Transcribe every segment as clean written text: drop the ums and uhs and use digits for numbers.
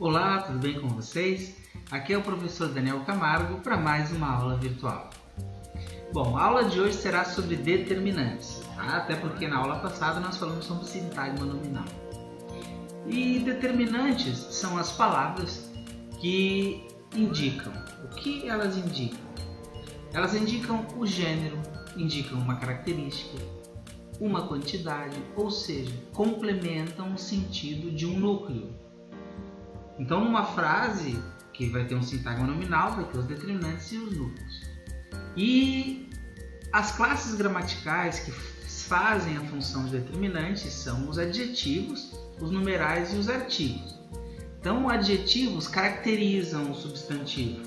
Olá, tudo bem com vocês? Aqui é o professor Daniel Camargo para mais uma aula virtual. Bom, a aula de hoje será sobre determinantes, tá? Até porque na aula passada nós falamos sobre sintagma nominal. E determinantes são as palavras que indicam. O que elas indicam? Elas indicam o gênero, indicam uma característica, uma quantidade, ou seja, complementam o sentido de um núcleo. Então, numa frase que vai ter um sintagma nominal, vai ter os determinantes e os núcleos. E as classes gramaticais que fazem a função de determinantes são os adjetivos, os numerais e os artigos. Então, adjetivos caracterizam o substantivo,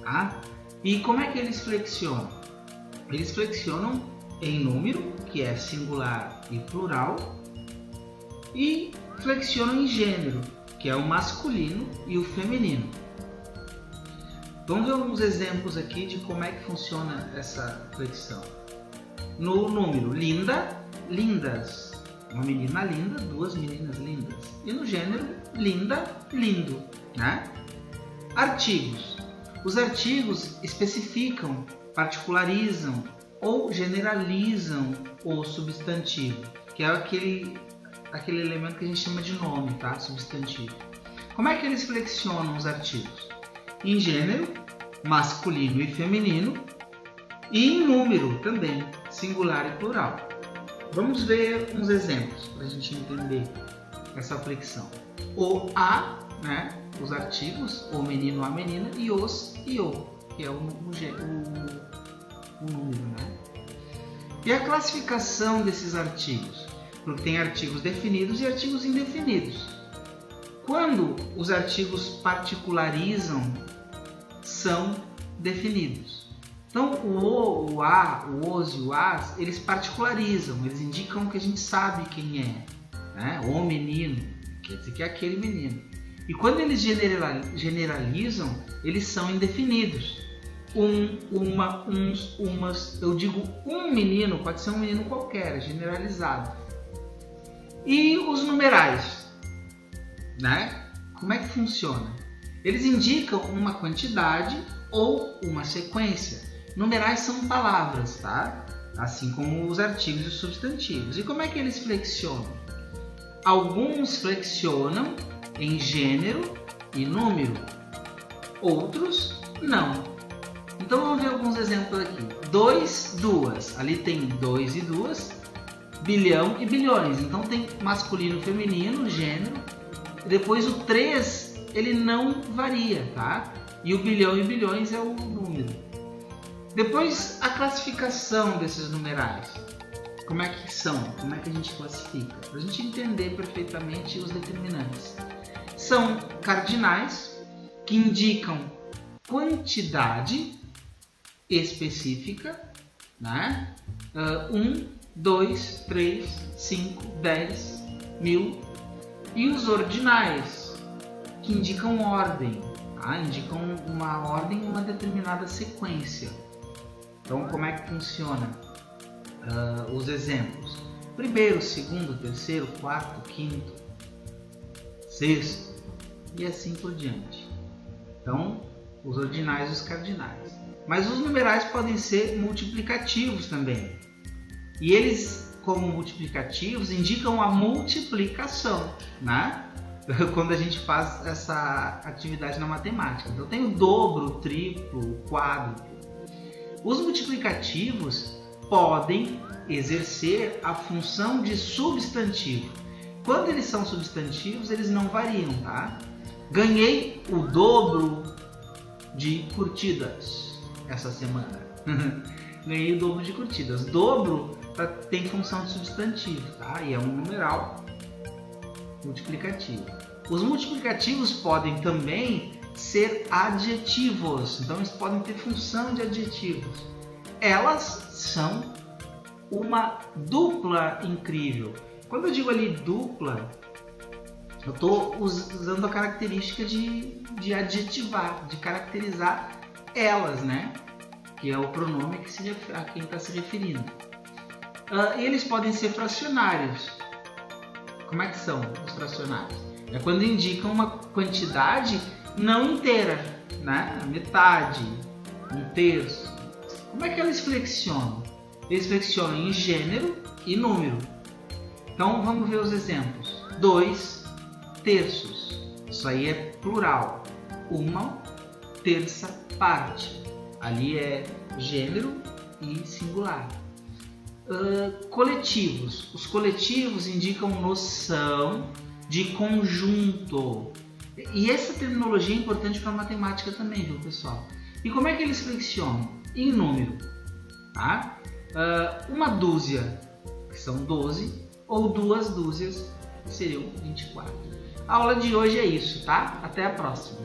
tá? E como é que eles flexionam? Eles flexionam em número, que é singular e plural, e flexionam em gênero, que é o masculino e o feminino. Vamos ver alguns exemplos aqui de como é que funciona essa flexão. No número, linda, lindas. Uma menina linda, duas meninas lindas. E no gênero, linda, lindo, né? Artigos. Os artigos especificam, particularizam ou generalizam o substantivo, que é aquele elemento que a gente chama de nome, tá? Substantivo. Como é que eles flexionam os artigos? Em gênero, masculino e feminino, e em número também, singular e plural. Vamos ver uns exemplos para a gente entender essa flexão. O a, né? Os artigos, o menino, a menina, e os e o, que é o número, né? E a classificação desses artigos? Porque tem artigos definidos e artigos indefinidos. Quando os artigos particularizam, são definidos. Então, o a, o os e o as, eles particularizam, eles indicam que a gente sabe quem é, né? O menino, quer dizer que é aquele menino. E quando eles generalizam, eles são indefinidos. Uma, uns, umas, eu digo um menino, pode ser um menino qualquer, generalizado. E os numerais, né? Como é que funciona? Eles indicam uma quantidade ou uma sequência. Numerais são palavras, tá? Assim como os artigos e os substantivos. E como é que eles flexionam? Alguns flexionam em gênero e número, outros não. Então vamos ver alguns exemplos aqui. Dois, duas. Ali tem dois e duas. Bilhão e bilhões. Então tem masculino, feminino, gênero. Depois o 3, ele não varia, tá? E o bilhão e bilhões é o número. Depois a classificação desses numerais. Como é que são? Como é que a gente classifica? Para a gente entender perfeitamente os determinantes. São cardinais, que indicam quantidade específica, né? 1, 2, 3, 5, 10, 1000. E os ordinais, que indicam ordem, tá? Indicam uma ordem, uma determinada sequência. Então, como é que funciona? Os exemplos. Primeiro, segundo, terceiro, quarto, quinto, sexto e assim por diante. Então, os ordinais e os cardinais. Mas os numerais podem ser multiplicativos também. E eles, como multiplicativos, indicam a multiplicação, né? Quando a gente faz essa atividade na matemática. Então tem o dobro, o triplo, o quádruplo. Os multiplicativos podem exercer a função de substantivo. Quando eles são substantivos, eles não variam, tá? Ganhei o dobro de curtidas essa semana. Ganhei o dobro de curtidas. Dobro tem função de substantivo, tá? E é um numeral multiplicativo. Os multiplicativos podem também ser adjetivos. Então, eles podem ter função de adjetivos. Elas são uma dupla incrível. Quando eu digo ali dupla, eu estou usando a característica de adjetivar, de caracterizar elas, né? Que é o pronome a quem está se referindo. Eles podem ser fracionários. Como é que são os fracionários? É quando indicam uma quantidade não inteira, né? Metade, um terço. Como é que eles flexionam? Eles flexionam em gênero e número. Então vamos ver os exemplos. 2 terços. Isso aí é plural. 1/3 parte. Ali é gênero e singular. Coletivos. Os coletivos indicam noção de conjunto. E essa terminologia é importante para a matemática também, viu, pessoal? E como é que eles flexionam? Em número. Tá? 1 dúzia, que são 12, ou 2 dúzias, que seriam 24. A aula de hoje é isso, tá? Até a próxima.